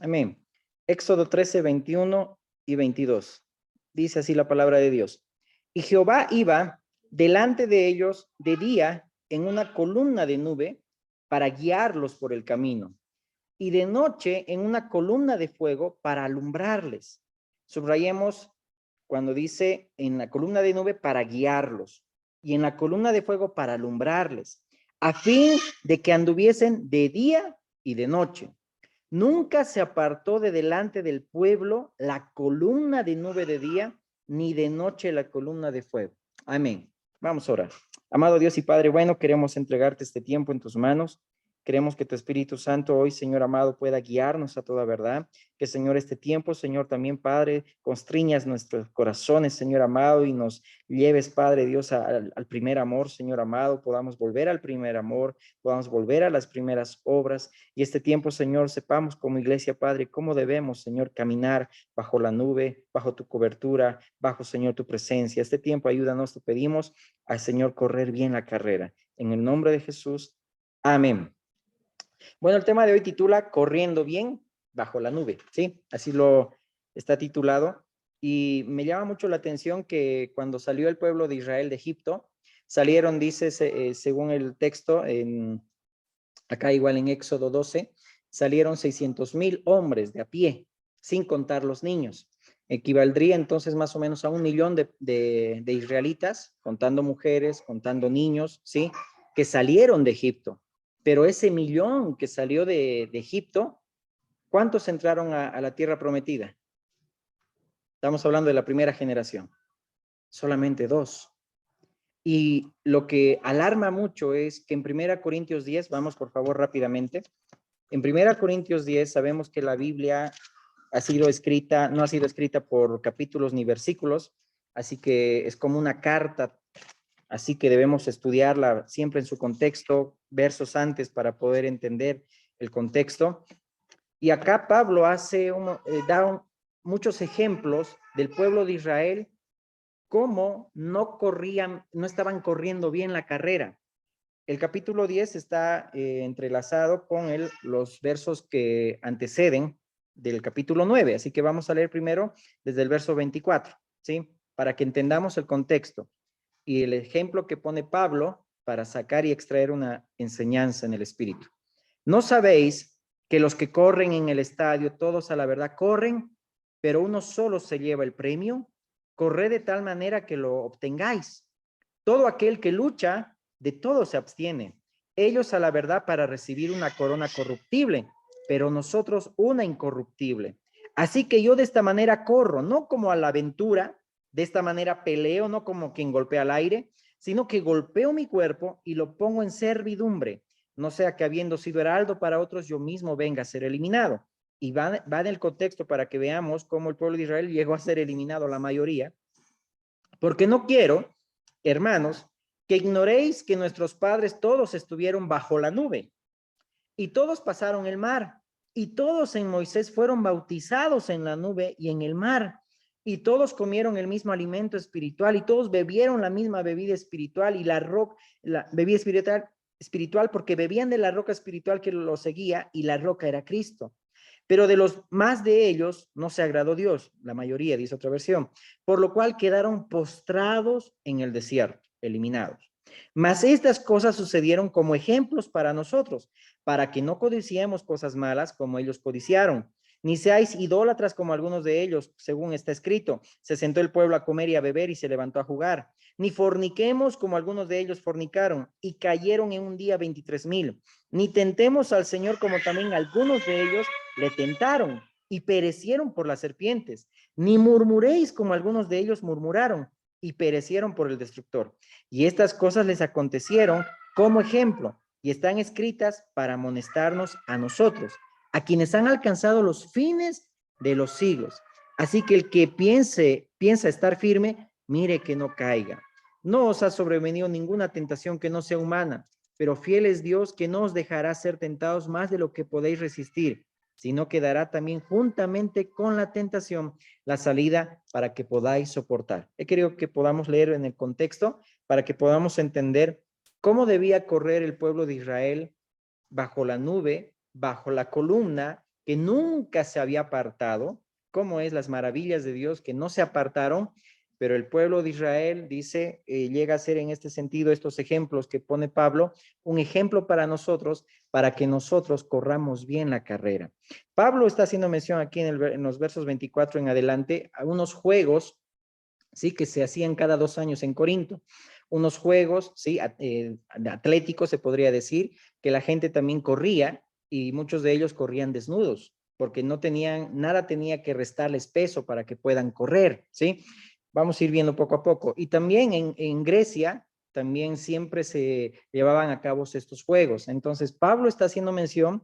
Amén. Éxodo 13, 21 y 22. Dice así la palabra de Dios. Y Jehová iba delante de ellos de día en una columna de nube para guiarlos por el camino, y de noche en una columna de fuego para alumbrarles. Subrayemos cuando dice en la columna de nube para guiarlos y en la columna de fuego para alumbrarles, a fin de que anduviesen de día y de noche. Nunca se apartó de delante del pueblo la columna de nube de día, ni de noche la columna de fuego. Amén. Vamos a orar. Amado Dios y Padre bueno, queremos entregarte este tiempo en tus manos. Queremos que tu Espíritu Santo hoy, Señor amado, pueda guiarnos a toda verdad. Que, Señor, este tiempo, Señor, también, Padre, constriñas nuestros corazones, Señor amado, y nos lleves, Padre Dios, al primer amor, Señor amado. Podamos volver al primer amor, podamos volver a las primeras obras. Y este tiempo, Señor, sepamos como iglesia, Padre, cómo debemos, Señor, caminar bajo la nube, bajo tu cobertura, bajo, Señor, tu presencia. Este tiempo, ayúdanos, te pedimos al Señor correr bien la carrera. En el nombre de Jesús, amén. Bueno, el tema de hoy titula Corriendo bien bajo la nube, ¿sí? Así lo está titulado. Y me llama mucho la atención que cuando salió el pueblo de Israel de Egipto, salieron, dice, según el texto, acá igual en Éxodo 12, salieron 600,000 hombres de a pie, sin contar los niños. Equivaldría entonces más o menos a 1,000,000 de israelitas, contando mujeres, contando niños, ¿sí? Que salieron de Egipto. Pero ese 1,000,000 que salió de Egipto, ¿cuántos entraron a la tierra prometida? Estamos hablando de la primera generación. Solamente 2. Y lo que alarma mucho es que en 1 Corintios 10, vamos por favor rápidamente, en 1 Corintios 10 sabemos que la Biblia ha sido escrita, no ha sido escrita por capítulos ni versículos, así que es como una carta, así que debemos estudiarla siempre en su contexto, versos antes para poder entender el contexto. Y acá Pablo da muchos ejemplos del pueblo de Israel, cómo no corrían, no estaban corriendo bien la carrera. El capítulo 10 está entrelazado con los versos que anteceden del capítulo 9, así que vamos a leer primero desde el verso 24, ¿sí? Para que entendamos el contexto y el ejemplo que pone Pablo para sacar y extraer una enseñanza en el espíritu. ¿No sabéis que los que corren en el estadio, todos a la verdad corren, pero uno solo se lleva el premio? Corred de tal manera que lo obtengáis. Todo aquel que lucha, de todo se abstiene. Ellos a la verdad para recibir una corona corruptible, pero nosotros una incorruptible. Así que yo de esta manera corro, no como a la aventura, de esta manera peleo, no como quien golpea al aire, sino que golpeo mi cuerpo y lo pongo en servidumbre, no sea que habiendo sido heraldo para otros, yo mismo venga a ser eliminado. Y va en el contexto para que veamos cómo el pueblo de Israel llegó a ser eliminado la mayoría, porque no quiero, hermanos, que ignoréis que nuestros padres todos estuvieron bajo la nube y todos pasaron el mar y todos en Moisés fueron bautizados en la nube y en el mar y todos comieron el mismo alimento espiritual y todos bebieron la misma bebida espiritual y la bebida espiritual porque bebían de la roca espiritual que los seguía y la roca era Cristo. Pero de los más de ellos no se agradó Dios, la mayoría, dice otra versión, por lo cual quedaron postrados en el desierto, eliminados. Mas estas cosas sucedieron como ejemplos para nosotros, para que no codiciemos cosas malas como ellos codiciaron, ni seáis idólatras como algunos de ellos, según está escrito. Se sentó el pueblo a comer y a beber y se levantó a jugar. Ni forniquemos como algunos de ellos fornicaron y cayeron en un día 23,000. Ni tentemos al Señor como también algunos de ellos le tentaron y perecieron por las serpientes. Ni murmuréis como algunos de ellos murmuraron y perecieron por el destructor. Y estas cosas les acontecieron como ejemplo y están escritas para amonestarnos a nosotros, a quienes han alcanzado los fines de los siglos. Así que el que piensa estar firme, mire que no caiga. No os ha sobrevenido ninguna tentación que no sea humana, pero fiel es Dios que no os dejará ser tentados más de lo que podéis resistir, sino que dará también juntamente con la tentación la salida para que podáis soportar. He querido que podamos leer en el contexto para que podamos entender cómo debía correr el pueblo de Israel bajo la nube, bajo la columna que nunca se había apartado, cómo es las maravillas de Dios que no se apartaron, pero el pueblo de Israel, dice, llega a ser en este sentido estos ejemplos que pone Pablo, un ejemplo para nosotros, para que nosotros corramos bien la carrera. Pablo está haciendo mención aquí en los versos 24 en adelante a unos juegos, ¿sí? Que se hacían cada 2 años en Corinto. Unos juegos, ¿sí? Atléticos, se podría decir, que la gente también corría y muchos de ellos corrían desnudos, porque no tenían, nada tenía que restarles peso para que puedan correr, ¿sí? Vamos a ir viendo poco a poco. Y también en Grecia, también siempre se llevaban a cabo estos juegos. Entonces, Pablo está haciendo mención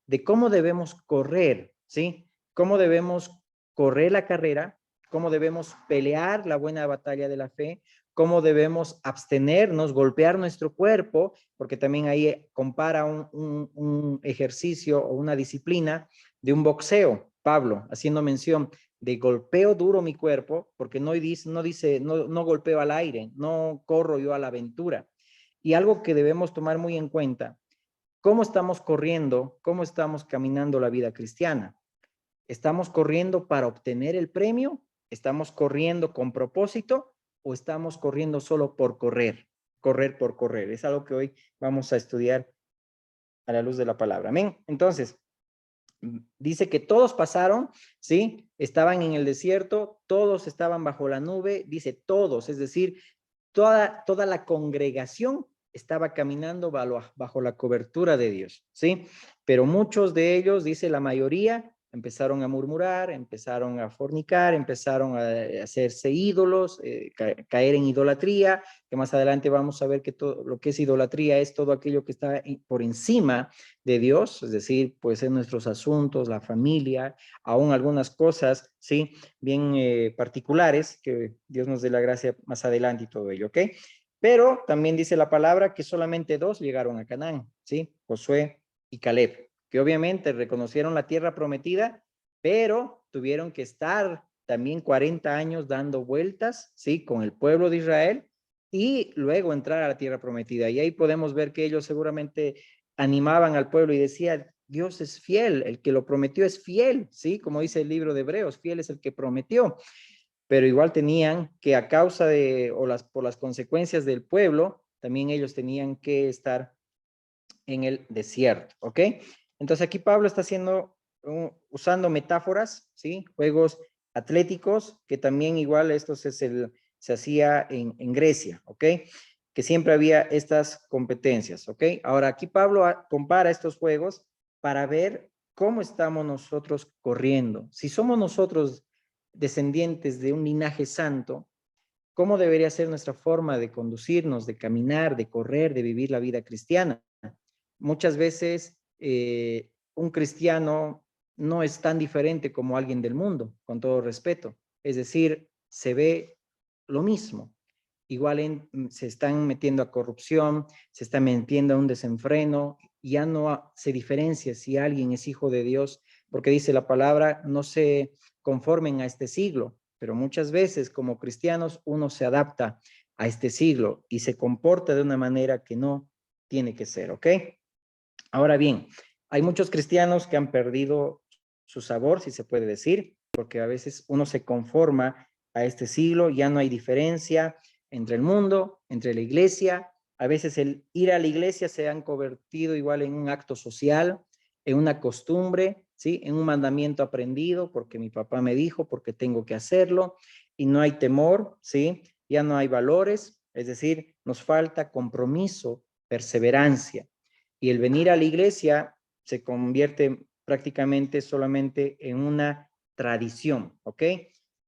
de cómo debemos correr, ¿sí? Cómo debemos correr la carrera, cómo debemos pelear la buena batalla de la fe, cómo debemos abstenernos, golpear nuestro cuerpo, porque también ahí compara un ejercicio o una disciplina de un boxeo, Pablo, haciendo mención de golpeo duro mi cuerpo, porque no golpeo al aire, no corro yo a la aventura. Y algo que debemos tomar muy en cuenta, cómo estamos corriendo, cómo estamos caminando la vida cristiana. ¿Estamos corriendo para obtener el premio? ¿Estamos corriendo con propósito o estamos corriendo solo por correr? Correr por correr. Es algo que hoy vamos a estudiar a la luz de la palabra. Amén. Entonces, dice que todos pasaron, ¿sí? Estaban en el desierto, todos estaban bajo la nube, dice todos, es decir, toda la congregación estaba caminando bajo la cobertura de Dios, ¿sí? Pero muchos de ellos, dice la mayoría, empezaron a murmurar, empezaron a fornicar, empezaron a hacerse ídolos, caer en idolatría, que más adelante vamos a ver que todo lo que es idolatría es todo aquello que está por encima de Dios, es decir, puede ser nuestros asuntos, la familia, aún algunas cosas, ¿sí? Bien particulares, que Dios nos dé la gracia más adelante y todo ello, ¿ok? Pero también dice la palabra que solamente 2 llegaron a Canaán, ¿sí? Josué y Caleb, que obviamente reconocieron la tierra prometida, pero tuvieron que estar también 40 años dando vueltas, ¿sí? Con el pueblo de Israel y luego entrar a la tierra prometida. Y ahí podemos ver que ellos seguramente animaban al pueblo y decían, Dios es fiel, el que lo prometió es fiel, ¿sí? Como dice el libro de Hebreos, fiel es el que prometió, pero igual tenían que a causa de, por las consecuencias del pueblo, también ellos tenían que estar en el desierto, ¿ok? Entonces aquí Pablo está usando metáforas, ¿sí? Juegos atléticos, que también igual se hacía en Grecia, ¿ok? Que siempre había estas competencias, ¿ok? Ahora aquí Pablo compara estos juegos para ver cómo estamos nosotros corriendo. Si somos nosotros descendientes de un linaje santo, ¿cómo debería ser nuestra forma de conducirnos, de caminar, de correr, de vivir la vida cristiana? Muchas veces un cristiano no es tan diferente como alguien del mundo, con todo respeto. Es decir, se ve lo mismo. Igual se están metiendo a corrupción, se están metiendo a un desenfreno, ya no se diferencia si alguien es hijo de Dios, porque dice la palabra, no se conformen a este siglo, pero muchas veces como cristianos uno se adapta a este siglo y se comporta de una manera que no tiene que ser, ¿ok? Ahora bien, hay muchos cristianos que han perdido su sabor, si se puede decir, porque a veces uno se conforma a este siglo, ya no hay diferencia entre el mundo, entre la iglesia. A veces el ir a la iglesia se han convertido igual en un acto social, en una costumbre, ¿sí? En un mandamiento aprendido, porque mi papá me dijo, porque tengo que hacerlo, y no hay temor, ¿sí? Ya no hay valores, es decir, nos falta compromiso, perseverancia. Y el venir a la iglesia se convierte prácticamente solamente en una tradición, ¿ok?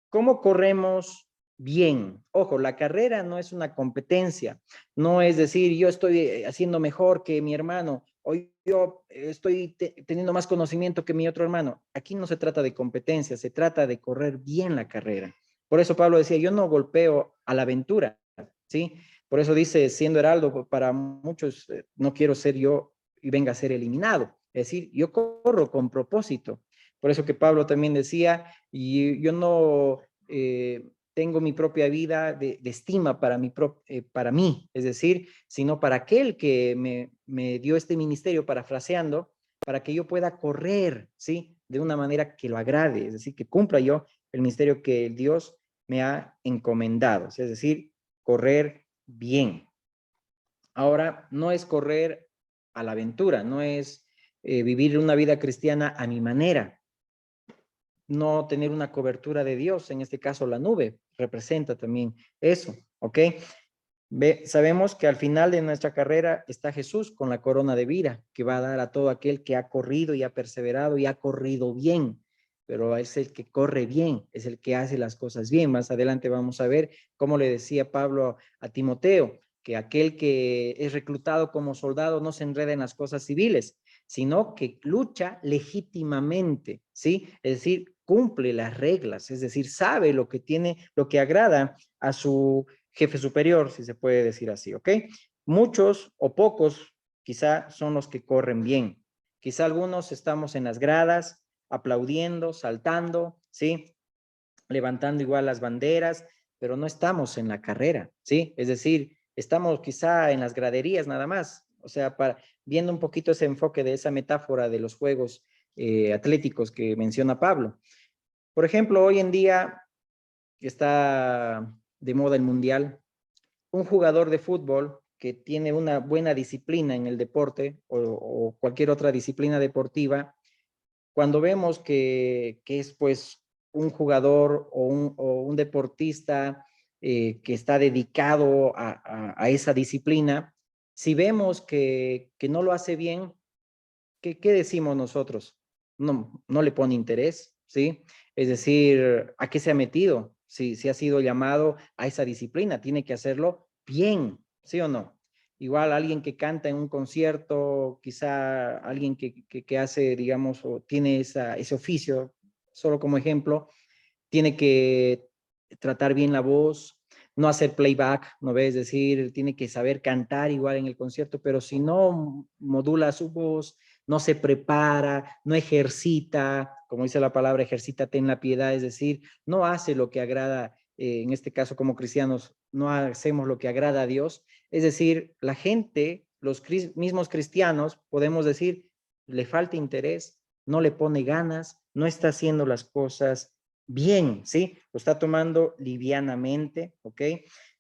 ¿Cómo corremos bien? Ojo, la carrera no es una competencia, no es decir, yo estoy haciendo mejor que mi hermano, o yo estoy teniendo más conocimiento que mi otro hermano. Aquí no se trata de competencia, se trata de correr bien la carrera. Por eso Pablo decía, yo no golpeo a la aventura, ¿sí? Por eso dice, siendo heraldo, para muchos, no quiero ser yo y venga a ser eliminado. Es decir, yo corro con propósito. Por eso que Pablo también decía, y yo no tengo mi propia vida de estima para mí, es decir, sino para aquel que me dio este ministerio, parafraseando, para que yo pueda correr, ¿sí? de una manera que lo agrade, es decir, que cumpla yo el ministerio que Dios me ha encomendado, es decir, correr bien. Ahora, no es correr a la aventura, no es vivir una vida cristiana a mi manera, no tener una cobertura de Dios, en este caso la nube, representa también eso, ¿ok? Sabemos que al final de nuestra carrera está Jesús con la corona de vida que va a dar a todo aquel que ha corrido y ha perseverado y ha corrido bien, pero es el que corre bien, es el que hace las cosas bien. Más adelante vamos a ver cómo le decía Pablo a Timoteo, que aquel que es reclutado como soldado no se enreda en las cosas civiles, sino que lucha legítimamente, ¿sí? Es decir, cumple las reglas, es decir, sabe lo que tiene, lo que agrada a su jefe superior, si se puede decir así, ¿ok? Muchos o pocos quizá son los que corren bien. Quizá algunos estamos en las gradas, aplaudiendo, saltando, ¿sí? Levantando igual las banderas, pero no estamos en la carrera, ¿sí? Es decir, estamos quizá en las graderías nada más, o sea, viendo un poquito ese enfoque de esa metáfora de los juegos atléticos que menciona Pablo. Por ejemplo, hoy en día está de moda el mundial. Un jugador de fútbol que tiene una buena disciplina en el deporte o cualquier otra disciplina deportiva, cuando vemos que es pues un jugador o un deportista que está dedicado a esa disciplina, si vemos que no lo hace bien, ¿qué decimos nosotros? No, no le pone interés, ¿sí? Es decir, ¿a qué se ha metido? Si ha sido llamado a esa disciplina, tiene que hacerlo bien, ¿sí o no? Igual alguien que canta en un concierto, quizá alguien que hace, digamos, o tiene ese oficio, solo como ejemplo, tiene que tratar bien la voz, no hacer playback, ¿no ves? Es decir, tiene que saber cantar igual en el concierto, pero si no modula su voz, no se prepara, no ejercita, como dice la palabra, ejercítate en la piedad, es decir, no hace lo que agrada, en este caso como cristianos, no hacemos lo que agrada a Dios. Es decir, la gente, los mismos cristianos, podemos decir, le falta interés, no le pone ganas, no está haciendo las cosas bien, ¿sí? Lo está tomando livianamente, ¿ok?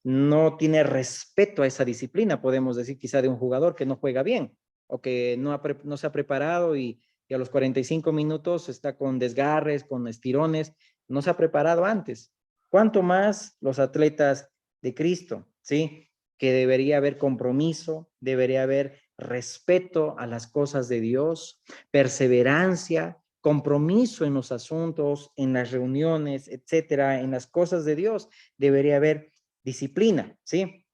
No tiene respeto a esa disciplina, podemos decir quizá de un jugador que no juega bien o que no se ha preparado y a los 45 minutos está con desgarres, con estirones, no se ha preparado antes. ¿Cuánto más los atletas de Cristo, ¿sí? Que debería haber compromiso, debería haber respeto a las cosas de Dios, perseverancia, compromiso en los asuntos, en las reuniones, etcétera, en las cosas de Dios, debería haber disciplina, ¿sí?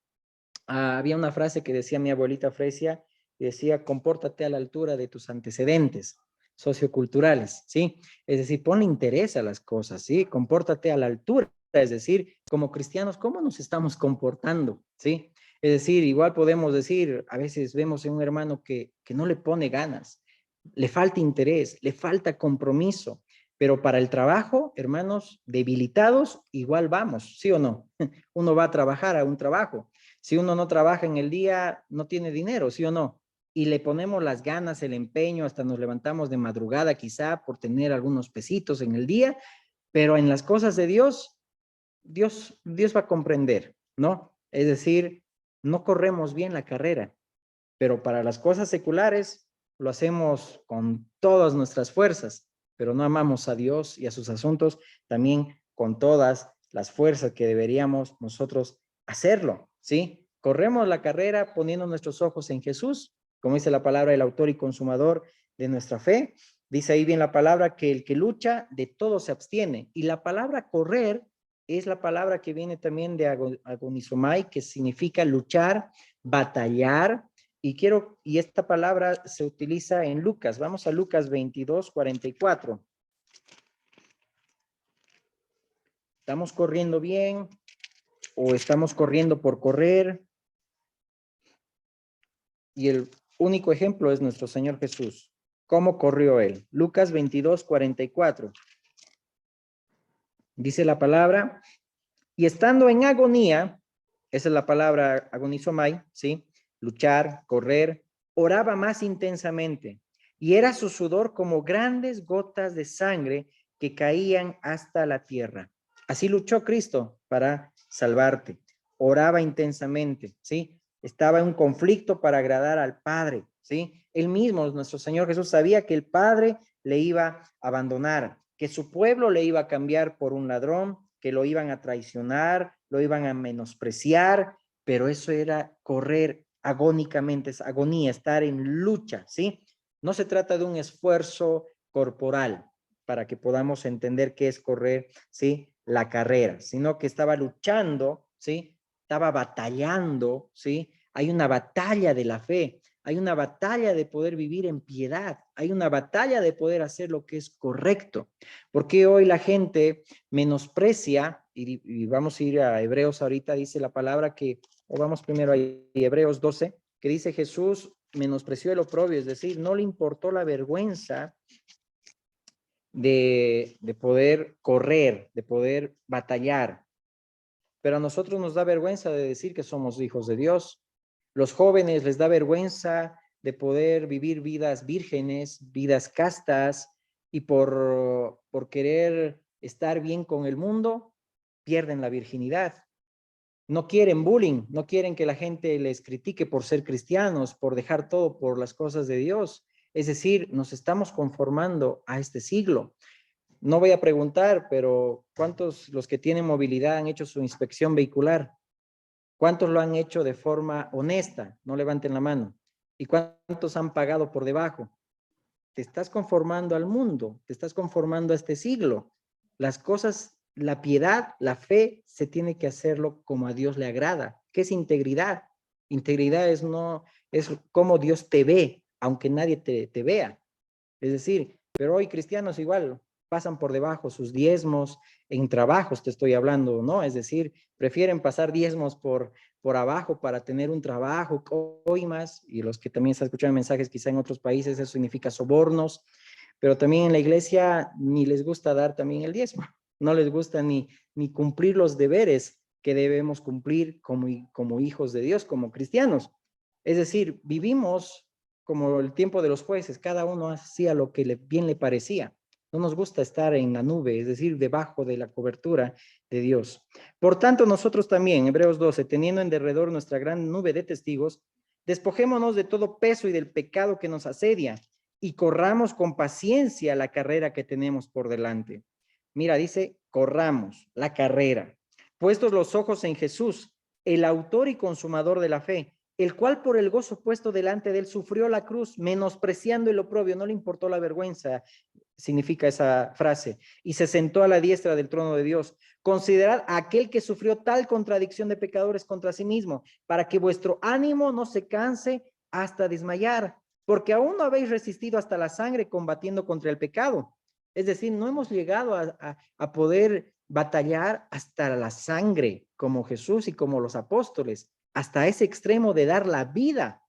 Había una frase que decía mi abuelita Fresia, y decía, compórtate a la altura de tus antecedentes socioculturales, ¿sí? Es decir, ponle interés a las cosas, ¿sí? Compórtate a la altura, es decir, como cristianos, ¿cómo nos estamos comportando, ¿sí? Es decir, igual podemos decir, a veces vemos en un hermano que no le pone ganas, le falta interés, le falta compromiso, pero para el trabajo, hermanos, debilitados, igual vamos, ¿sí o no? Uno va a trabajar a un trabajo. Si uno no trabaja en el día, no tiene dinero, ¿sí o no? Y le ponemos las ganas, el empeño, hasta nos levantamos de madrugada quizá por tener algunos pesitos en el día, pero en las cosas de Dios, Dios va a comprender, ¿no? Es decir, no corremos bien la carrera, pero para las cosas seculares lo hacemos con todas nuestras fuerzas, pero no amamos a Dios y a sus asuntos también con todas las fuerzas que deberíamos nosotros hacerlo, ¿sí? Corremos la carrera poniendo nuestros ojos en Jesús, como dice la palabra, el autor y consumador de nuestra fe. Dice ahí bien la palabra que el que lucha de todo se abstiene. Y la palabra correr es la palabra que viene también de agonizomai, que significa luchar, batallar, y esta palabra se utiliza en Lucas. Vamos a Lucas 22:44. ¿Estamos corriendo bien o estamos corriendo por correr? Y el único ejemplo es nuestro Señor Jesús. ¿Cómo corrió él? Lucas 22:44. Dice la palabra, y estando en agonía, esa es la palabra agonizomai, ¿sí? Luchar, correr, oraba más intensamente, y era su sudor como grandes gotas de sangre que caían hasta la tierra. Así luchó Cristo para salvarte. Oraba intensamente, ¿sí? Estaba en un conflicto para agradar al Padre, ¿sí? Él mismo, nuestro Señor Jesús, sabía que el Padre le iba a abandonar, que su pueblo le iba a cambiar por un ladrón, que lo iban a traicionar, lo iban a menospreciar, pero eso era correr agónicamente, es agonía, estar en lucha, ¿sí? No se trata de un esfuerzo corporal para que podamos entender qué es correr, ¿sí? La carrera, sino que estaba luchando, ¿sí? Estaba batallando, ¿sí? Hay una batalla de la fe, hay una batalla de poder vivir en piedad, hay una batalla de poder hacer lo que es correcto. Porque hoy la gente menosprecia, y vamos a ir a Hebreos ahorita, dice la palabra que, o vamos primero a Hebreos 12, que dice Jesús menospreció el oprobio, es decir, no le importó la vergüenza de poder correr, de poder batallar. Pero a nosotros nos da vergüenza de decir que somos hijos de Dios. Los jóvenes les da vergüenza de poder vivir vidas vírgenes, vidas castas, y por querer estar bien con el mundo, pierden la virginidad. No quieren bullying, no quieren que la gente les critique por ser cristianos, por dejar todo por las cosas de Dios. Es decir, nos estamos conformando a este siglo. No voy a preguntar, pero ¿cuántos los que tienen movilidad han hecho su inspección vehicular? ¿Cuántos lo han hecho de forma honesta? No levanten la mano. ¿Y cuántos han pagado por debajo? Te estás conformando al mundo, te estás conformando a este siglo. Las cosas, la piedad, la fe, se tiene que hacerlo como a Dios le agrada. ¿Qué es integridad? Integridad es como Dios te ve, aunque nadie te vea. Es decir, pero hoy cristianos igual pasan por debajo sus diezmos en trabajos, te estoy hablando, ¿no? Es decir, prefieren pasar diezmos por abajo para tener un trabajo, hoy más, y los que también están escuchando mensajes quizá en otros países, eso significa sobornos, pero también en la iglesia ni les gusta dar también el diezmo, no les gusta ni cumplir los deberes que debemos cumplir como hijos de Dios, como cristianos. Es decir, vivimos como el tiempo de los jueces, cada uno hacía lo que bien le parecía. No nos gusta estar en la nube, es decir, debajo de la cobertura de Dios. Por tanto, nosotros también, Hebreos 12, teniendo en derredor nuestra gran nube de testigos, despojémonos de todo peso y del pecado que nos asedia y corramos con paciencia la carrera que tenemos por delante. Mira, dice, corramos la carrera, puestos los ojos en Jesús, el autor y consumador de la fe, el cual por el gozo puesto delante de él sufrió la cruz, menospreciando el oprobio, no le importó la vergüenza, significa esa frase, y se sentó a la diestra del trono de Dios. Considerad a aquel que sufrió tal contradicción de pecadores contra sí mismo, para que vuestro ánimo no se canse hasta desmayar, porque aún no habéis resistido hasta la sangre combatiendo contra el pecado. Es decir, no hemos llegado a poder batallar hasta la sangre como Jesús y como los apóstoles, hasta ese extremo de dar la vida,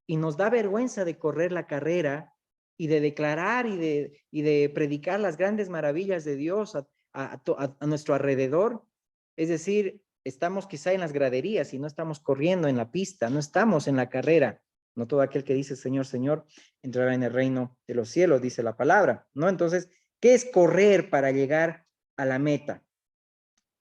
y nos da vergüenza de correr la carrera y de declarar y de predicar las grandes maravillas de Dios a nuestro alrededor. Es decir, estamos quizá en las graderías y no estamos corriendo en la pista, no estamos en la carrera. No todo aquel que dice Señor, Señor, entrará en el reino de los cielos, dice la palabra, ¿no? Entonces, ¿qué es correr para llegar a la meta?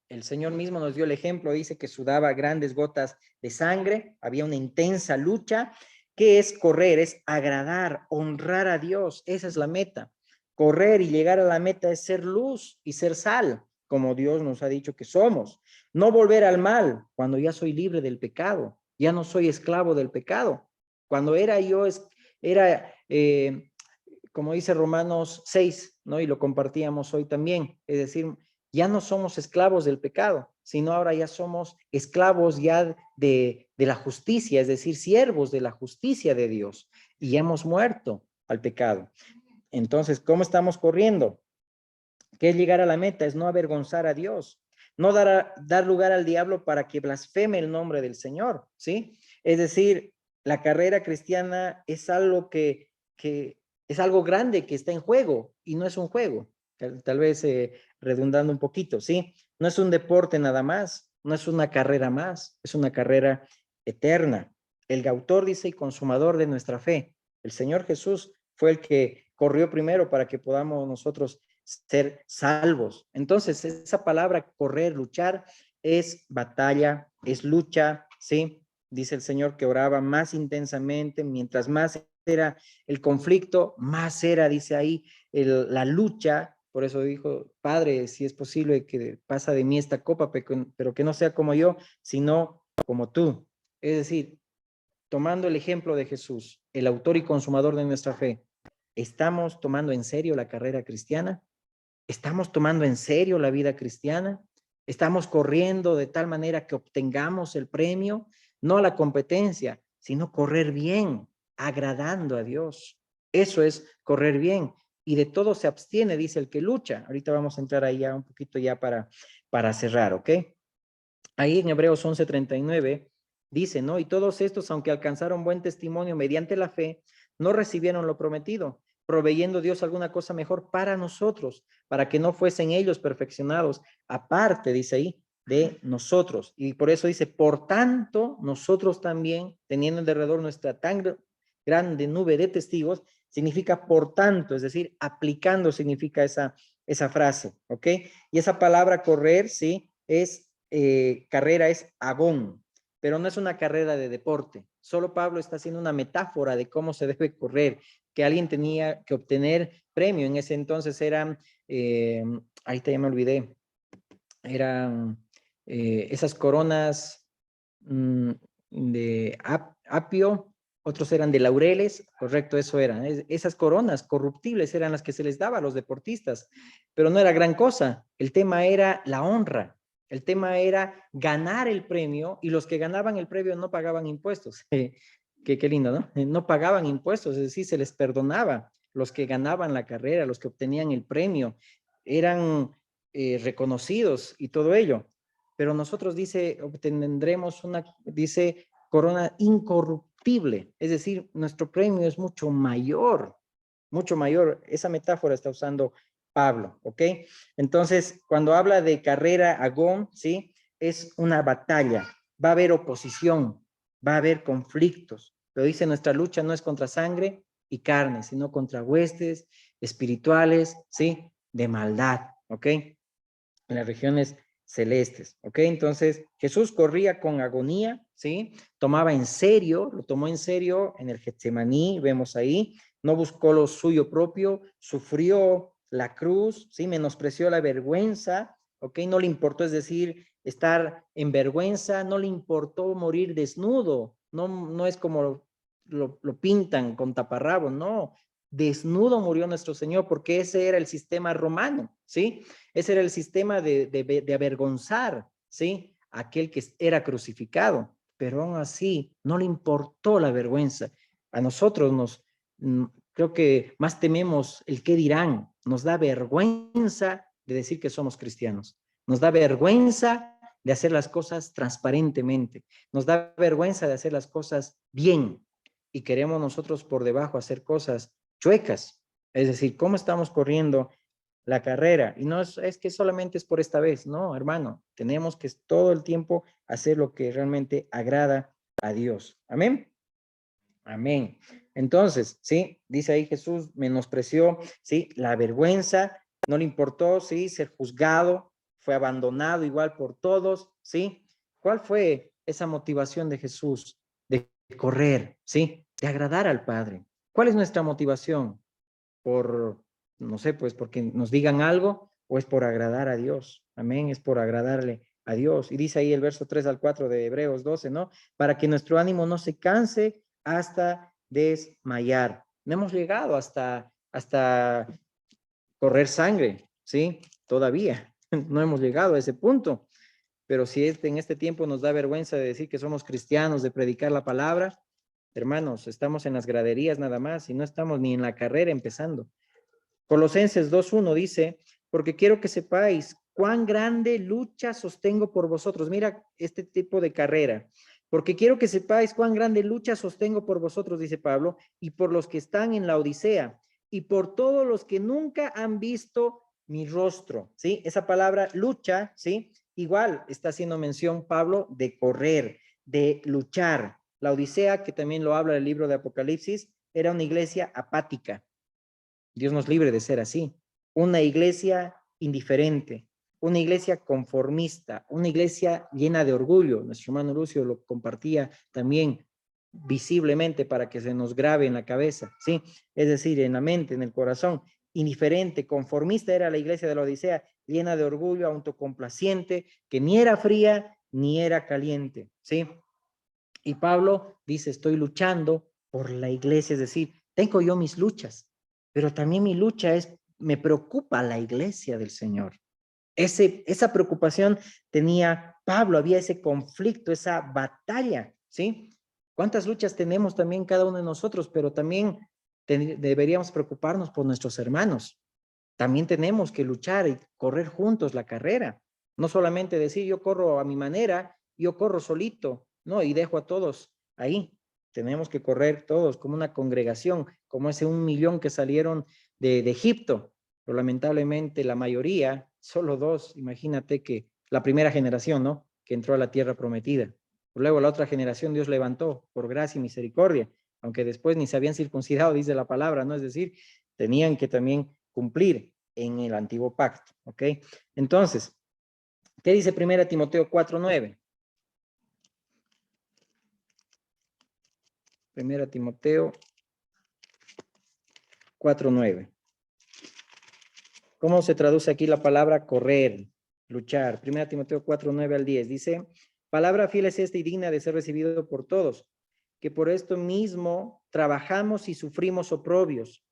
El Señor mismo nos dio el ejemplo, dice que sudaba grandes gotas de sangre, había una intensa lucha. ¿Qué es correr? Es agradar, honrar a Dios, esa es la meta. Correr y llegar a la meta es ser luz y ser sal, como Dios nos ha dicho que somos. No volver al mal cuando ya soy libre del pecado, ya no soy esclavo del pecado. Cuando era como dice Romanos 6, ¿no? Y lo compartíamos hoy también, es decir, ya no somos esclavos del pecado, sino ahora ya somos esclavos ya de la justicia, es decir, siervos de la justicia de Dios, y ya hemos muerto al pecado. Entonces, ¿cómo estamos corriendo? ¿Qué es llegar a la meta? Es no avergonzar a Dios, no dar lugar al diablo para que blasfeme el nombre del Señor, ¿sí? Es decir, la carrera cristiana es algo que es algo grande que está en juego y no es un juego, tal vez redundando un poquito, ¿sí? No es un deporte nada más, no es una carrera más, es una carrera eterna. El autor dice y consumador de nuestra fe, el Señor Jesús, fue el que corrió primero para que podamos nosotros ser salvos. Entonces, esa palabra correr, luchar, es batalla, es lucha, ¿sí? Dice el Señor que oraba más intensamente, mientras más era el conflicto, más era, dice ahí, la lucha. Por eso dijo, Padre, si es posible que pasa de mí esta copa, pero que no sea como yo, sino como tú. Es decir, tomando el ejemplo de Jesús, el autor y consumador de nuestra fe, ¿estamos tomando en serio la carrera cristiana? ¿Estamos tomando en serio la vida cristiana? ¿Estamos corriendo de tal manera que obtengamos el premio? No la competencia, sino correr bien, agradando a Dios. Eso es correr bien. Y de todo se abstiene, dice el que lucha. Ahorita vamos a entrar ahí ya un poquito ya para cerrar, ¿ok? Ahí en Hebreos 11:39 dice, ¿no? Y todos estos, aunque alcanzaron buen testimonio mediante la fe, no recibieron lo prometido, proveyendo Dios alguna cosa mejor para nosotros, para que no fuesen ellos perfeccionados, aparte, dice ahí, de nosotros. Y por eso dice, por tanto, nosotros también, teniendo en derredor nuestra tan grande nube de testigos, significa por tanto, es decir, aplicando significa esa frase, ¿ok? Y esa palabra correr, ¿sí? Carrera es agón, pero no es una carrera de deporte. Solo Pablo está haciendo una metáfora de cómo se debe correr, que alguien tenía que obtener premio. En ese entonces eran, ahorita ya me olvidé, eran esas coronas de apio, otros eran de laureles, correcto, eso eran. Esas coronas corruptibles eran las que se les daba a los deportistas, pero no era gran cosa. El tema era la honra. El tema era ganar el premio y los que ganaban el premio no pagaban impuestos. Qué lindo, ¿no? No pagaban impuestos, es decir, se les perdonaba. Los que ganaban la carrera, los que obtenían el premio, eran reconocidos y todo ello. Pero nosotros dice, obtendremos una, dice, corona incorruptible, es decir, nuestro premio es mucho mayor, mucho mayor. Esa metáfora está usando Pablo, ¿ok? Entonces, cuando habla de carrera agón, ¿sí? Es una batalla, va a haber oposición, va a haber conflictos, pero dice, nuestra lucha no es contra sangre y carne, sino contra huestes espirituales, ¿sí? De maldad, ¿ok? En las regiones celestes, ¿ok? Entonces, Jesús corría con agonía, ¿sí? Tomaba en serio, lo tomó en serio en el Getsemaní, vemos ahí, no buscó lo suyo propio, sufrió la cruz, ¿sí? Menospreció la vergüenza, ¿ok? No le importó, es decir, estar en vergüenza, no le importó morir desnudo, no es como lo pintan con taparrabos, no, desnudo murió nuestro Señor porque ese era el sistema romano, ¿sí? Ese era el sistema de avergonzar, ¿sí? Aquel que era crucificado, pero aún así no le importó la vergüenza. A nosotros creo que más tememos el qué dirán. Nos da vergüenza de decir que somos cristianos. Nos da vergüenza de hacer las cosas transparentemente. Nos da vergüenza de hacer las cosas bien. Y queremos nosotros por debajo hacer cosas chuecas. Es decir, ¿cómo estamos corriendo la carrera? Y no es que solamente es por esta vez, no, hermano. Tenemos que todo el tiempo hacer lo que realmente agrada a Dios. Amén. Amén. Entonces, sí, dice ahí Jesús, menospreció, sí, la vergüenza, no le importó, sí, ser juzgado, fue abandonado igual por todos, sí. ¿Cuál fue esa motivación de Jesús de correr, sí, de agradar al Padre? ¿Cuál es nuestra motivación? Por, no sé, pues porque nos digan algo o es por agradar a Dios. Amén, es por agradarle a Dios. Y dice ahí el verso 3 al 4 de Hebreos 12, ¿no? Para que nuestro ánimo no se canse hasta desmayar. No hemos llegado hasta correr sangre, ¿sí? Todavía no hemos llegado a ese punto. Pero si en este tiempo nos da vergüenza de decir que somos cristianos, de predicar la palabra, hermanos, estamos en las graderías nada más y no estamos ni en la carrera empezando. Colosenses 2:1 dice, porque quiero que sepáis cuán grande lucha sostengo por vosotros. Mira este tipo de carrera. Porque quiero que sepáis cuán grande lucha sostengo por vosotros, dice Pablo, y por los que están en la Odisea, y por todos los que nunca han visto mi rostro, ¿sí? Esa palabra lucha, ¿sí? Igual está haciendo mención Pablo de correr, de luchar. La Odisea, que también lo habla el libro de Apocalipsis, era una iglesia apática, Dios nos libre de ser así. Una iglesia indiferente, una iglesia conformista, una iglesia llena de orgullo. Nuestro hermano Lucio lo compartía también visiblemente para que se nos grabe en la cabeza, ¿sí? Es decir, en la mente, en el corazón. Indiferente, conformista era la iglesia de la Odisea, llena de orgullo, autocomplaciente, que ni era fría ni era caliente, ¿sí? Y Pablo dice, estoy luchando por la iglesia, es decir, tengo yo mis luchas, pero también mi lucha es, me preocupa la iglesia del Señor. Esa preocupación tenía Pablo, había ese conflicto, esa batalla, ¿sí? ¿Cuántas luchas tenemos también cada uno de nosotros? Pero también deberíamos preocuparnos por nuestros hermanos. También tenemos que luchar y correr juntos la carrera. No solamente decir yo corro a mi manera, yo corro solito, no, y dejo a todos ahí. Tenemos que correr todos como una congregación, como ese 1 millón que salieron de Egipto. Pero lamentablemente la mayoría, solo 2, imagínate que la primera generación, ¿no? Que entró a la tierra prometida. Luego la otra generación Dios levantó por gracia y misericordia, aunque después ni se habían circuncidado, dice la palabra, ¿no? Es decir, tenían que también cumplir en el antiguo pacto, ¿ok? Entonces, ¿qué dice 1 Timoteo 4:9? 1 Timoteo 4:9. ¿Cómo se traduce aquí la palabra correr, luchar? 1 Timoteo 4:9 al 10 dice, palabra fiel es esta y digna de ser recibido por todos, que por esto mismo trabajamos y sufrimos oprobios,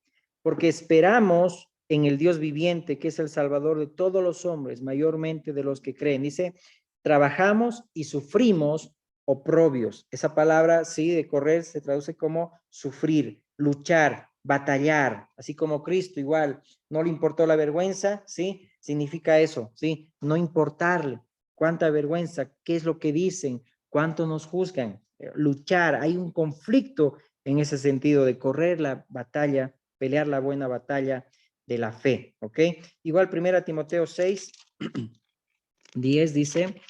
porque esperamos en el Dios viviente, que es el Salvador de todos los hombres, mayormente de los que creen. Dice, trabajamos y sufrimos oprobios. Esa palabra, sí, de correr se traduce como sufrir, luchar, batallar, así como Cristo igual, no le importó la vergüenza, ¿sí? Significa eso, ¿sí? No importarle cuánta vergüenza, qué es lo que dicen, cuánto nos juzgan, luchar, hay un conflicto en ese sentido de correr la batalla, pelear la buena batalla de la fe, ¿ok? Igual 1 Timoteo 6, 10 dice,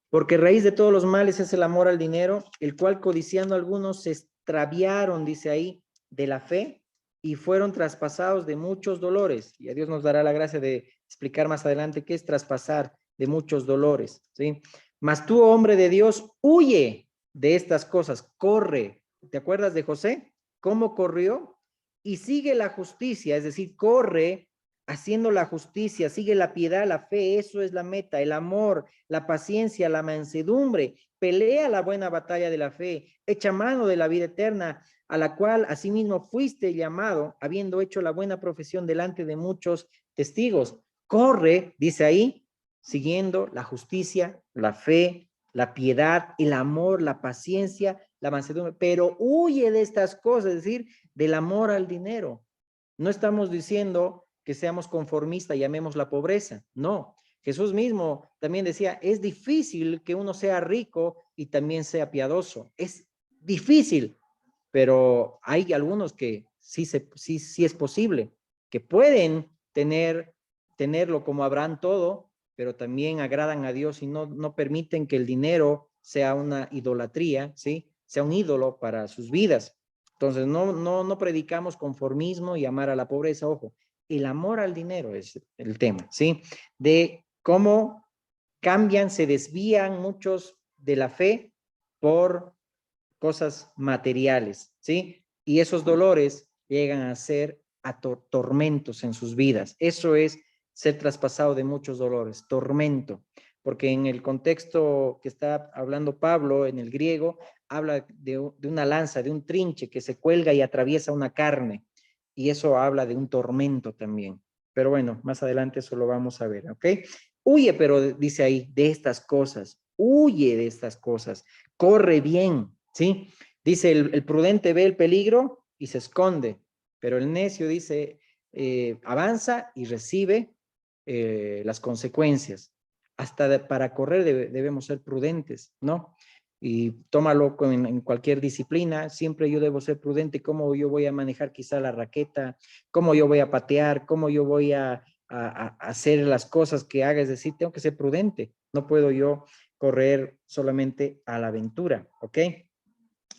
porque raíz de todos los males es el amor al dinero, el cual codiciando algunos se extraviaron, dice ahí, de la fe y fueron traspasados de muchos dolores. Y a Dios nos dará la gracia de explicar más adelante qué es traspasar de muchos dolores, ¿sí? Mas tú, hombre de Dios, huye de estas cosas, corre. ¿Te acuerdas de José? ¿Cómo corrió? Y sigue la justicia, es decir, corre haciendo la justicia, sigue la piedad, la fe, eso es la meta, el amor, la paciencia, la mansedumbre, pelea la buena batalla de la fe, echa mano de la vida eterna, a la cual asimismo fuiste llamado, habiendo hecho la buena profesión delante de muchos testigos. Corre, dice ahí, siguiendo la justicia, la fe, la piedad, el amor, la paciencia, la mansedumbre, pero huye de estas cosas, es decir, del amor al dinero. No estamos diciendo que seamos conformistas y amemos la pobreza, no. Jesús mismo también decía, es difícil que uno sea rico y también sea piadoso. Es difícil, pero hay algunos que sí es posible, que pueden tenerlo como Abraham todo, pero también agradan a Dios y no permiten que el dinero sea una idolatría, ¿sí? Sea un ídolo para sus vidas. Entonces, no predicamos conformismo y amar a la pobreza, ojo. El amor al dinero es el tema, ¿sí? De cómo cambian, se desvían muchos de la fe por cosas materiales, ¿sí? Y esos dolores llegan a ser tormentos en sus vidas. Eso es ser traspasado de muchos dolores, tormento, porque en el contexto que está hablando Pablo, en el griego, habla de una lanza, de un trinche que se cuelga y atraviesa una carne, y eso habla de un tormento también. Pero bueno, más adelante eso lo vamos a ver, ¿ok? Huye, pero dice ahí, de estas cosas, huye de estas cosas, corre bien, ¿sí? Dice, el prudente ve el peligro y se esconde, pero el necio dice, avanza y recibe las consecuencias. Hasta para correr debemos ser prudentes, ¿no? Y tómalo en cualquier disciplina, siempre yo debo ser prudente, cómo yo voy a manejar quizá la raqueta, cómo yo voy a patear, cómo yo voy a hacer las cosas que haga, es decir, tengo que ser prudente, no puedo yo correr solamente a la aventura, ¿ok?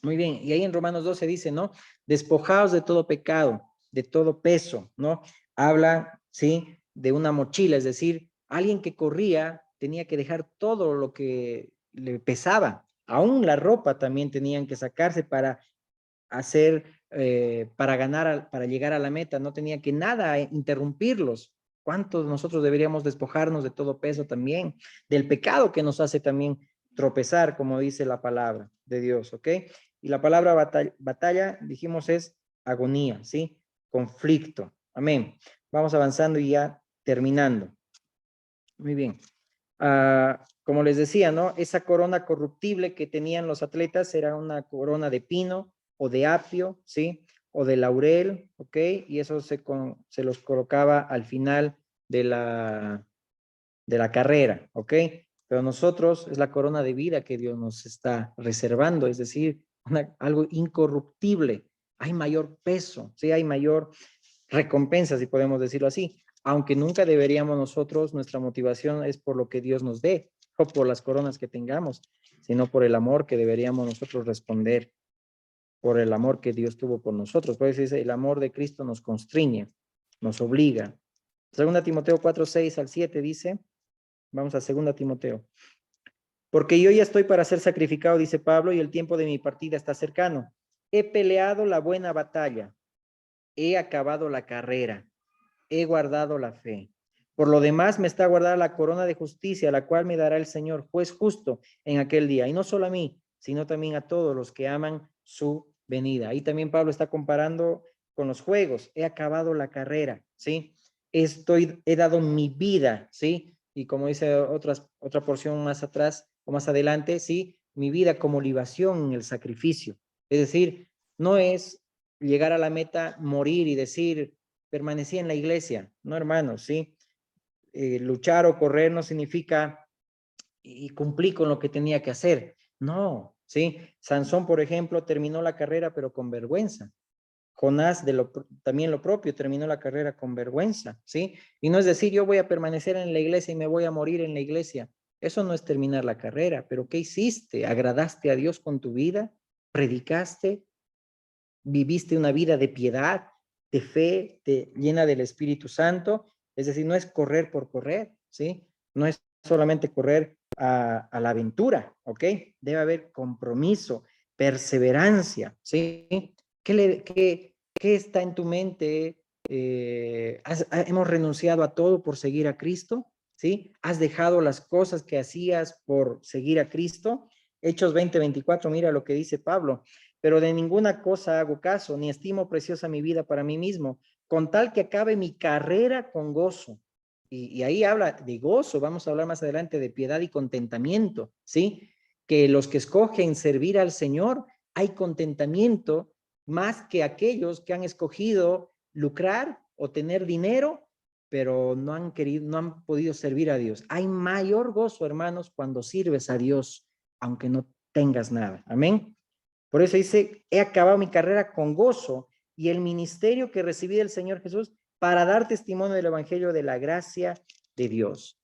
Muy bien, y ahí en Romanos 12 dice, ¿no? Despojaos de todo pecado, de todo peso, ¿no? Habla, ¿sí? De una mochila, es decir, alguien que corría tenía que dejar todo lo que le pesaba, aún la ropa también tenían que sacarse para hacer, para ganar, para llegar a la meta, no tenía que nada interrumpirlos. ¿Cuántos nosotros deberíamos despojarnos de todo peso también? Del pecado que nos hace también tropezar, como dice la palabra de Dios, ¿ok? Y la palabra batalla, dijimos, es agonía, ¿sí? Conflicto. Amén. Vamos avanzando y ya terminando. Muy bien. Como les decía, ¿no? Esa corona corruptible que tenían los atletas era una corona de pino o de apio, ¿sí? O de laurel, ¿ok? Y eso se los colocaba al final de la carrera, ¿ok? Pero nosotros es la corona de vida que Dios nos está reservando, es decir, algo incorruptible. Hay mayor peso, ¿sí? Hay mayor recompensa, si podemos decirlo así, aunque nunca deberíamos nosotros, nuestra motivación es por lo que Dios nos dé o por las coronas que tengamos, sino por el amor que deberíamos nosotros responder, por el amor que Dios tuvo por nosotros. Por eso dice, el amor de Cristo nos constriñe, nos obliga. Segunda Timoteo 4, 6 al 7 dice, vamos a segunda Timoteo. Porque yo ya estoy para ser sacrificado, dice Pablo, y el tiempo de mi partida está cercano. He peleado la buena batalla, he acabado la carrera, he guardado la fe. Por lo demás me está guardada la corona de justicia, la cual me dará el Señor, juez justo, en aquel día. Y no solo a mí, sino también a todos los que aman su venida. Ahí también Pablo está comparando con los juegos. He acabado la carrera, ¿sí? He dado mi vida, ¿sí? Y como dice otra porción más atrás o más adelante, ¿sí? Mi vida como libación en el sacrificio. Es decir, no es llegar a la meta, morir y decir, permanecí en la iglesia, no hermanos, ¿sí? Luchar o correr no significa y cumplí con lo que tenía que hacer, no, ¿sí? Sansón, por ejemplo, terminó la carrera pero con vergüenza. Jonás también lo propio, terminó la carrera con vergüenza, ¿sí? Y no es decir, yo voy a permanecer en la iglesia y me voy a morir en la iglesia. Eso no es terminar la carrera, pero ¿qué hiciste? ¿Agradaste a Dios con tu vida? ¿Predicaste? ¿Viviste una vida de piedad, de fe, llena del Espíritu Santo? Es decir, no es correr por correr, ¿sí? No es solamente correr a la aventura, ¿ok? Debe haber compromiso, perseverancia, ¿sí? ¿Qué está en tu mente? ¿Hemos renunciado a todo por seguir a Cristo? ¿Sí? ¿Has dejado las cosas que hacías por seguir a Cristo? Hechos 20:24, mira lo que dice Pablo. Pero de ninguna cosa hago caso, ni estimo preciosa mi vida para mí mismo, con tal que acabe mi carrera con gozo. Y ahí habla de gozo, vamos a hablar más adelante de piedad y contentamiento, ¿sí? Que los que escogen servir al Señor, hay contentamiento más que aquellos que han escogido lucrar o tener dinero, pero no han querido, no han podido servir a Dios. Hay mayor gozo, hermanos, cuando sirves a Dios, aunque no tengas nada. Amén. Por eso dice, he acabado mi carrera con gozo y el ministerio que recibí del Señor Jesús para dar testimonio del Evangelio de la gracia de Dios.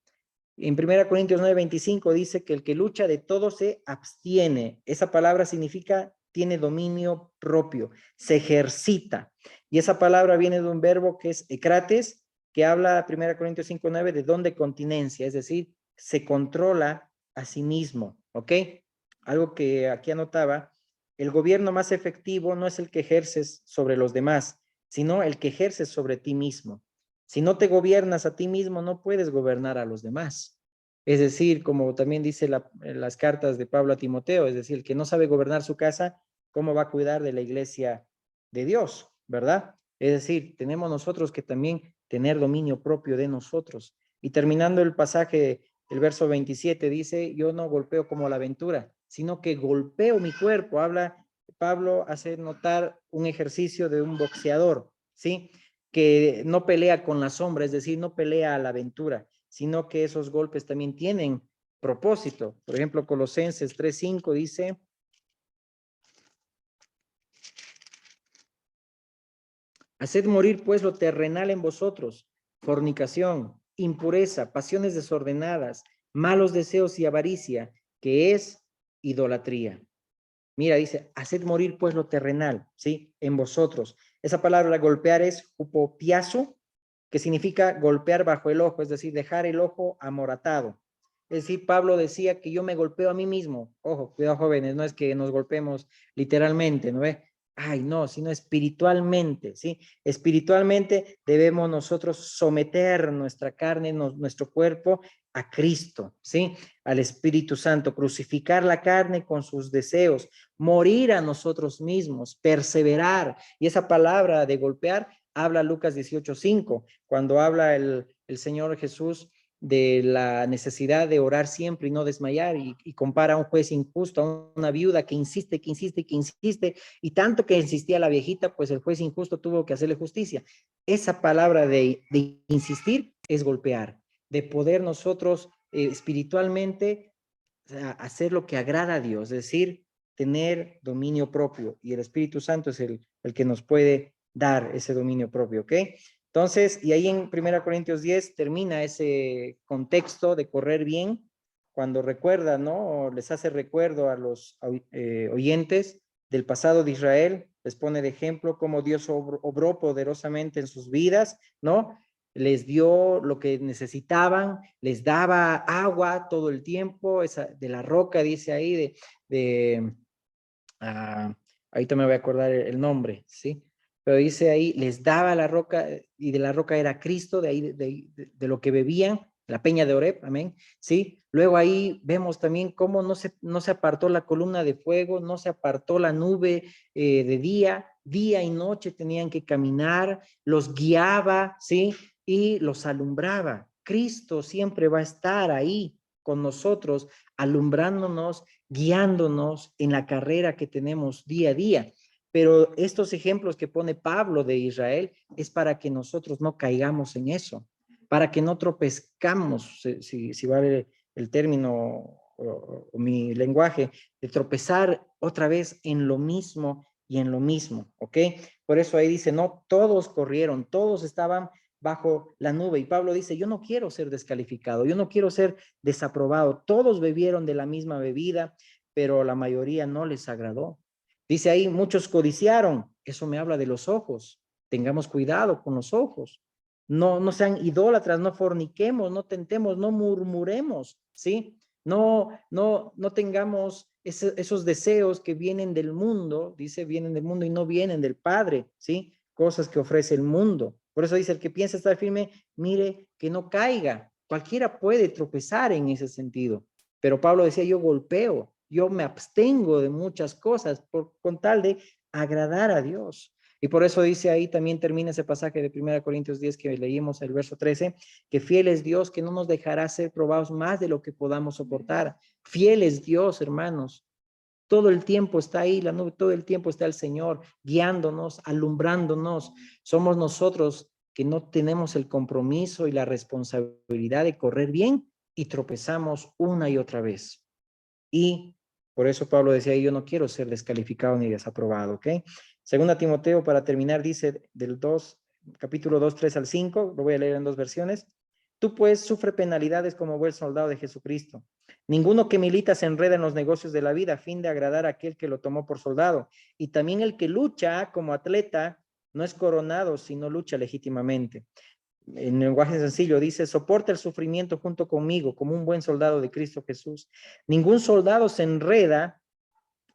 En 1 Corintios 9:25 dice que el que lucha de todo se abstiene. Esa palabra significa tiene dominio propio, se ejercita. Y esa palabra viene de un verbo que es ekrates, que habla 1 Corintios 5:9 de don de continencia, es decir, se controla a sí mismo, ¿ok? Algo que aquí anotaba, el gobierno más efectivo no es el que ejerces sobre los demás, sino el que ejerces sobre ti mismo. Si no te gobiernas a ti mismo, no puedes gobernar a los demás. Es decir, como también dice las cartas de Pablo a Timoteo, es decir, el que no sabe gobernar su casa, ¿cómo va a cuidar de la iglesia de Dios? ¿Verdad? Es decir, tenemos nosotros que también tener dominio propio de nosotros. Y terminando el pasaje, el verso 27 dice, yo no golpeo como la aventura, sino que golpeo mi cuerpo. Pablo hace notar un ejercicio de un boxeador, ¿sí? Que no pelea con la sombra, es decir, no pelea a la aventura, sino que esos golpes también tienen propósito. Por ejemplo, Colosenses 3:5 dice, haced morir pues lo terrenal en vosotros, fornicación, impureza, pasiones desordenadas, malos deseos y avaricia, que es idolatría. Mira, dice, haced morir pues lo terrenal, ¿sí? En vosotros. Esa palabra golpear es upopiazo, que significa golpear bajo el ojo, es decir, dejar el ojo amoratado. Es decir, Pablo decía que yo me golpeo a mí mismo. Ojo, cuidado jóvenes, no es que nos golpemos literalmente, ¿no ve? Ay, no, sino espiritualmente, ¿sí? Espiritualmente debemos nosotros someter nuestra carne, nuestro cuerpo a Cristo, ¿sí? Al Espíritu Santo, crucificar la carne con sus deseos, morir a nosotros mismos, perseverar. Y esa palabra de golpear habla Lucas 18:5, cuando habla el Señor Jesús de la necesidad de orar siempre y no desmayar, y compara a un juez injusto, a una viuda que insiste, que insiste, que insiste, y tanto que insistía la viejita, pues el juez injusto tuvo que hacerle justicia. Esa palabra de insistir es golpear, de poder nosotros espiritualmente hacer lo que agrada a Dios, es decir, tener dominio propio, y el Espíritu Santo es el que nos puede dar ese dominio propio, ¿ok? Entonces, y ahí en 1 Corintios 10 termina ese contexto de correr bien, cuando recuerda, ¿no? Les hace recuerdo a los oyentes del pasado de Israel, les pone de ejemplo cómo Dios obró poderosamente en sus vidas, ¿no? Les dio lo que necesitaban, les daba agua todo el tiempo, esa, de la roca, dice ahí, de ahorita me voy a acordar el nombre, ¿sí? Pero dice ahí, les daba la roca, y de la roca era Cristo, de ahí de lo que bebían, la peña de Oreb, amén, ¿sí? Luego ahí vemos también cómo no se apartó la columna de fuego, no se apartó la nube de día y noche tenían que caminar, los guiaba, ¿sí? Y los alumbraba. Cristo siempre va a estar ahí con nosotros, alumbrándonos, guiándonos en la carrera que tenemos día a día. Pero estos ejemplos que pone Pablo de Israel es para que nosotros no caigamos en eso, para que no tropezcamos, si vale el término o mi lenguaje, de tropezar otra vez en lo mismo y en lo mismo, ¿ok? Por eso ahí dice, no, todos corrieron, todos estaban bajo la nube. Y Pablo dice, yo no quiero ser descalificado, yo no quiero ser desaprobado. Todos bebieron de la misma bebida, pero la mayoría no les agradó. Dice ahí, muchos codiciaron. Eso me habla de los ojos. Tengamos cuidado con los ojos. No sean idólatras, no forniquemos, no tentemos, no murmuremos, ¿sí? No tengamos esos deseos que vienen del mundo, dice, vienen del mundo y no vienen del Padre, ¿sí? Cosas que ofrece el mundo. Por eso dice, el que piensa estar firme, mire que no caiga. Cualquiera puede tropezar en ese sentido. Pero Pablo decía, yo golpeo, yo me abstengo de muchas cosas con tal de agradar a Dios. Y por eso dice ahí, también termina ese pasaje de 1 Corintios 10 que leímos, el verso 13, que fiel es Dios, que no nos dejará ser probados más de lo que podamos soportar. Fiel es Dios, hermanos. Todo el tiempo está ahí, la nube, todo el tiempo está el Señor guiándonos, alumbrándonos. Somos nosotros que no tenemos el compromiso y la responsabilidad de correr bien y tropezamos una y otra vez. Y por eso Pablo decía, yo no quiero ser descalificado ni desaprobado, ¿ok? Segunda Timoteo, para terminar, dice del 2, capítulo 2, 3 al 5, lo voy a leer en dos versiones. Tú pues sufre penalidades como buen soldado de Jesucristo. Ninguno que milita se enreda en los negocios de la vida a fin de agradar a aquel que lo tomó por soldado. Y también el que lucha como atleta no es coronado, sino lucha legítimamente. En lenguaje sencillo dice, soporta el sufrimiento junto conmigo como un buen soldado de Cristo Jesús. Ningún soldado se enreda,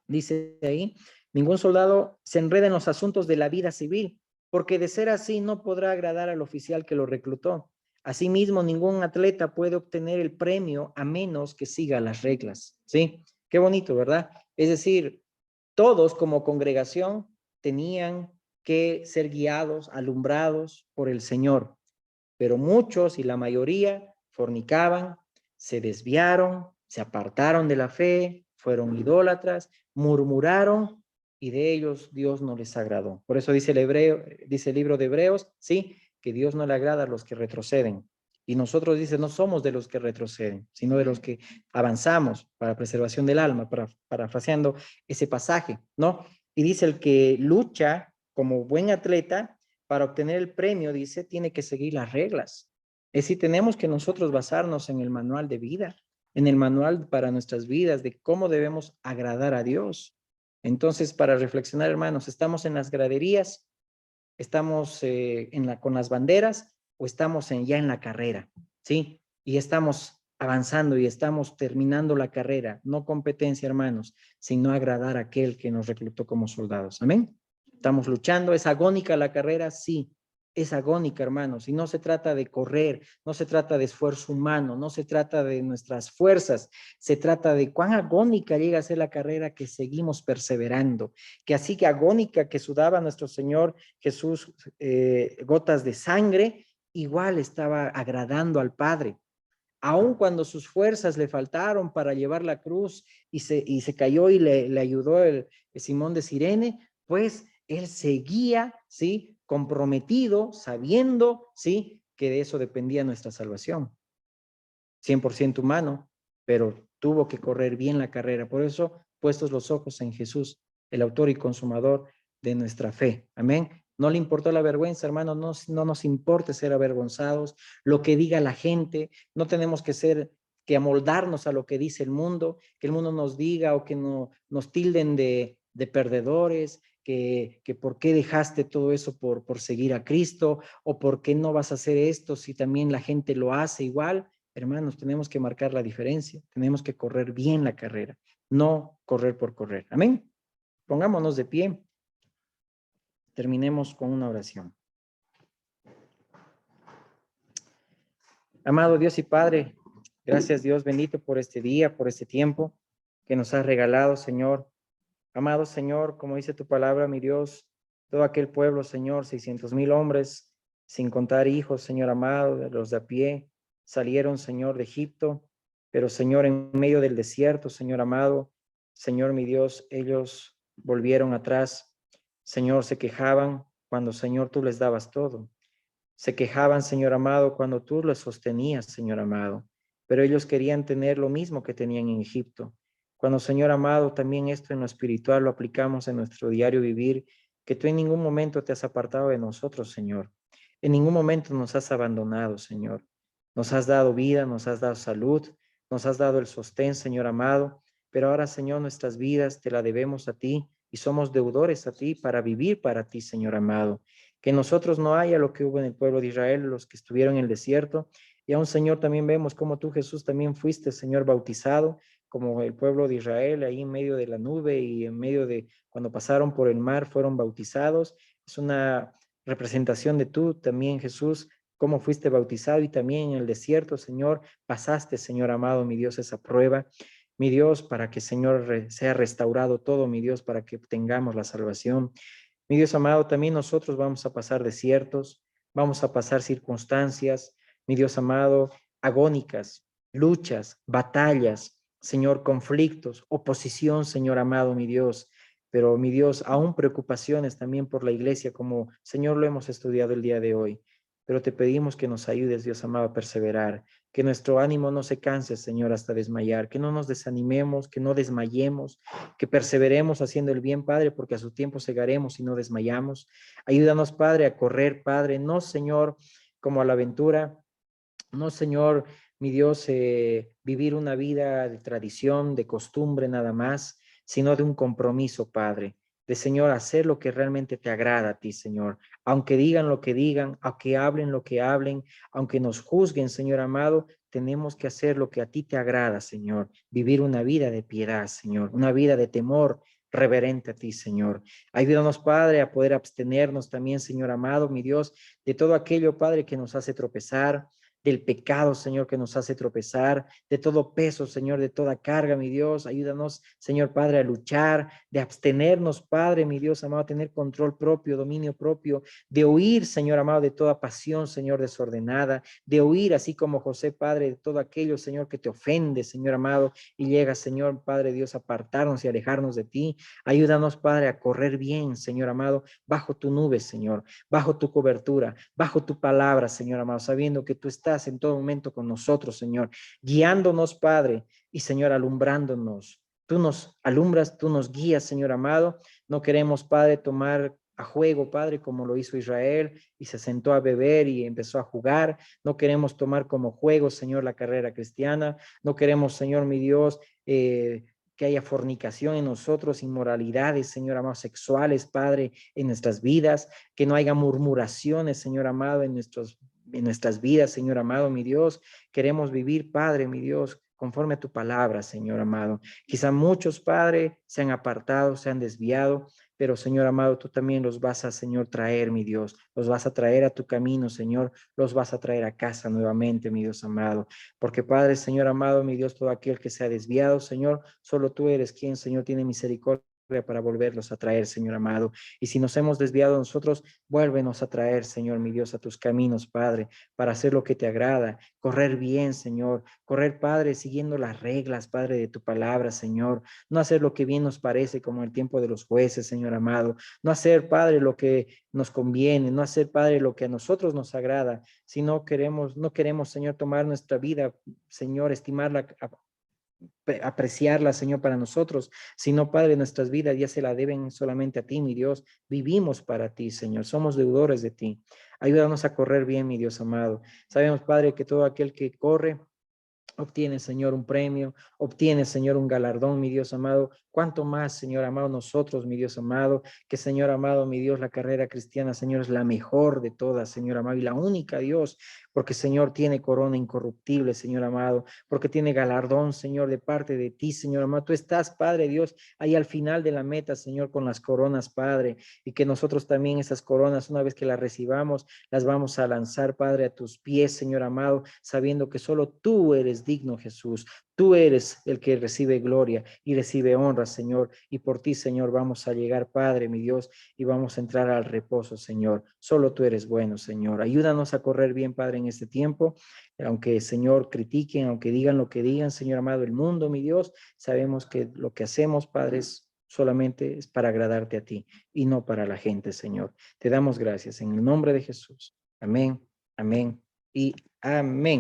dice ahí, ningún soldado se enreda en los asuntos de la vida civil, porque de ser así no podrá agradar al oficial que lo reclutó. Asimismo, ningún atleta puede obtener el premio a menos que siga las reglas, ¿sí? Qué bonito, ¿verdad? Es decir, todos como congregación tenían que ser guiados, alumbrados por el Señor, pero muchos y la mayoría fornicaban, se desviaron, se apartaron de la fe, fueron idólatras, murmuraron y de ellos Dios no les agradó. Por eso dice dice el libro de Hebreos, sí, que Dios no le agrada a los que retroceden. Y nosotros, dice, no somos de los que retroceden, sino de los que avanzamos para preservación del alma, parafraseando ese pasaje, ¿no? Y dice, el que lucha como buen atleta, para obtener el premio, dice, tiene que seguir las reglas. Es decir, tenemos que nosotros basarnos en el manual de vida, en el manual para nuestras vidas, de cómo debemos agradar a Dios. Entonces, para reflexionar, hermanos, ¿estamos en las graderías? ¿Estamos con las banderas o estamos ya en la carrera? ¿Sí? Y estamos avanzando y estamos terminando la carrera, no competencia, hermanos, sino agradar a aquel que nos reclutó como soldados. Amén. Estamos luchando, es agónica la carrera, sí, es agónica, hermanos, y no se trata de correr, no se trata de esfuerzo humano, no se trata de nuestras fuerzas, se trata de cuán agónica llega a ser la carrera que seguimos perseverando, que así que agónica que sudaba nuestro Señor Jesús gotas de sangre, igual estaba agradando al Padre. Aun cuando sus fuerzas le faltaron para llevar la cruz y se cayó y le ayudó el Simón de Cirene, pues él seguía, ¿sí? Comprometido, sabiendo, ¿sí? Que de eso dependía nuestra salvación. 100% humano, pero tuvo que correr bien la carrera. Por eso, puestos los ojos en Jesús, el autor y consumador de nuestra fe. Amén. No le importó la vergüenza, hermano, no nos importa ser avergonzados, lo que diga la gente, no tenemos que amoldarnos a lo que dice el mundo, que el mundo nos diga o que nos tilden de perdedores, que por qué dejaste todo eso por seguir a Cristo, o por qué no vas a hacer esto si también la gente lo hace igual. Hermanos, tenemos que marcar la diferencia, tenemos que correr bien la carrera, no correr por correr. Amén. Pongámonos de pie. Terminemos con una oración. Amado Dios y Padre, gracias Dios bendito por este día, por este tiempo que nos has regalado, Señor. Amado Señor, como dice tu palabra, mi Dios, todo aquel pueblo, Señor, 600,000 hombres, sin contar hijos, Señor amado, de los de a pie, salieron, Señor, de Egipto, pero Señor, en medio del desierto, Señor amado, Señor mi Dios, ellos volvieron atrás, Señor, se quejaban cuando, Señor, tú les dabas todo. Se quejaban, Señor amado, cuando tú los sostenías, Señor amado, pero ellos querían tener lo mismo que tenían en Egipto. Cuando, Señor amado, también esto en lo espiritual lo aplicamos en nuestro diario vivir, que tú en ningún momento te has apartado de nosotros, Señor. En ningún momento nos has abandonado, Señor. Nos has dado vida, nos has dado salud, nos has dado el sostén, Señor amado, pero ahora, Señor, nuestras vidas te la debemos a ti y somos deudores a ti para vivir para ti, Señor amado. Que nosotros no haya lo que hubo en el pueblo de Israel, los que estuvieron en el desierto. Y aún, Señor, también vemos cómo tú, Jesús, también fuiste, Señor, bautizado, como el pueblo de Israel, ahí en medio de la nube y en medio de cuando pasaron por el mar, fueron bautizados. Es una representación de tú también, Jesús, cómo fuiste bautizado y también en el desierto, Señor, pasaste, Señor amado, mi Dios, esa prueba. Mi Dios, para que, Señor, sea restaurado todo, mi Dios, para que tengamos la salvación. Mi Dios amado, también nosotros vamos a pasar desiertos, vamos a pasar circunstancias, mi Dios amado, agónicas, luchas, batallas, Señor, conflictos, oposición, Señor amado, mi Dios. Pero, mi Dios, aún preocupaciones también por la iglesia, como, Señor, lo hemos estudiado el día de hoy. Pero te pedimos que nos ayudes, Dios amado, a perseverar, que nuestro ánimo no se canse, Señor, hasta desmayar, que no nos desanimemos, que no desmayemos, que perseveremos haciendo el bien, Padre, porque a su tiempo segaremos y no desmayamos. Ayúdanos, Padre, a correr, Padre, no, Señor, como a la aventura, no, Señor, mi Dios, vivir una vida de tradición, de costumbre nada más, sino de un compromiso, Padre, de, Señor, hacer lo que realmente te agrada a ti, Señor. Aunque digan lo que digan, aunque hablen lo que hablen, aunque nos juzguen, Señor amado, tenemos que hacer lo que a ti te agrada, Señor. Vivir una vida de piedad, Señor, una vida de temor reverente a ti, Señor. Ayúdanos, Padre, a poder abstenernos también, Señor amado, mi Dios, de todo aquello, Padre, que nos hace tropezar, del pecado, Señor, que nos hace tropezar, de todo peso, Señor, de toda carga, mi Dios. Ayúdanos, Señor Padre, a luchar, de abstenernos, Padre, mi Dios amado, a tener control propio, dominio propio, de huir, Señor amado, de toda pasión, Señor, desordenada, de huir, así como José, Padre, de todo aquello, Señor, que te ofende, Señor amado, y llega, Señor, Padre Dios, a apartarnos y alejarnos de ti. Ayúdanos, Padre, a correr bien, Señor amado, bajo tu nube, Señor, bajo tu cobertura, bajo tu palabra, Señor amado, sabiendo que tú estás en todo momento con nosotros, Señor, guiándonos, Padre, y Señor, alumbrándonos. Tú nos alumbras, tú nos guías, Señor amado. No queremos, Padre, tomar a juego, Padre, como lo hizo Israel y se sentó a beber y empezó a jugar. No queremos tomar como juego, Señor, la carrera cristiana. No queremos, Señor, mi Dios, que haya fornicación en nosotros, inmoralidades, Señor amado, sexuales, Padre, en nuestras vidas, que no haya murmuraciones, Señor amado, en nuestras vidas, Señor amado, mi Dios. Queremos vivir, Padre, mi Dios, conforme a tu palabra, Señor amado. Quizá muchos, Padre, se han apartado, se han desviado, pero Señor amado, tú también los vas a, Señor, traer, mi Dios. Los vas a traer a tu camino, Señor. Los vas a traer a casa nuevamente, mi Dios amado. Porque Padre, Señor amado, mi Dios, todo aquel que se ha desviado, Señor, solo tú eres quien, Señor, tiene misericordia para volverlos a traer, Señor amado. Y si nos hemos desviado nosotros, vuélvenos a traer, Señor, mi Dios, a tus caminos, Padre, para hacer lo que te agrada, correr bien, Señor, correr, Padre, siguiendo las reglas, Padre, de tu palabra, Señor, no hacer lo que bien nos parece como el tiempo de los jueces, Señor amado, no hacer, Padre, lo que nos conviene, no hacer, Padre, lo que a nosotros nos agrada, si no queremos, Señor, tomar nuestra vida, Señor, estimarla, apreciarla, Señor, para nosotros, sino, Padre, nuestras vidas ya se la deben solamente a ti, mi Dios. Vivimos para ti, Señor. Somos deudores de ti. Ayúdanos a correr bien, mi Dios amado. Sabemos, Padre, que todo aquel que corre obtiene, Señor, un premio, obtiene, Señor, un galardón, mi Dios amado. Cuánto más, Señor amado, nosotros, mi Dios amado, que Señor amado, mi Dios, la carrera cristiana, Señor, es la mejor de todas, Señor amado, y la única, Dios, porque, Señor, tiene corona incorruptible, Señor amado, porque tiene galardón, Señor, de parte de ti, Señor amado. Tú estás, Padre Dios, ahí al final de la meta, Señor, con las coronas, Padre, y que nosotros también esas coronas, una vez que las recibamos, las vamos a lanzar, Padre, a tus pies, Señor amado, sabiendo que solo tú eres digno, Jesús. Tú eres el que recibe gloria y recibe honra, Señor. Y por ti, Señor, vamos a llegar, Padre, mi Dios, y vamos a entrar al reposo, Señor. Solo tú eres bueno, Señor. Ayúdanos a correr bien, Padre, en este tiempo. Aunque, Señor, critiquen, aunque digan lo que digan, Señor amado, el mundo, mi Dios, sabemos que lo que hacemos, Padre, solamente es para agradarte a ti y no para la gente, Señor. Te damos gracias en el nombre de Jesús. Amén, amén y amén.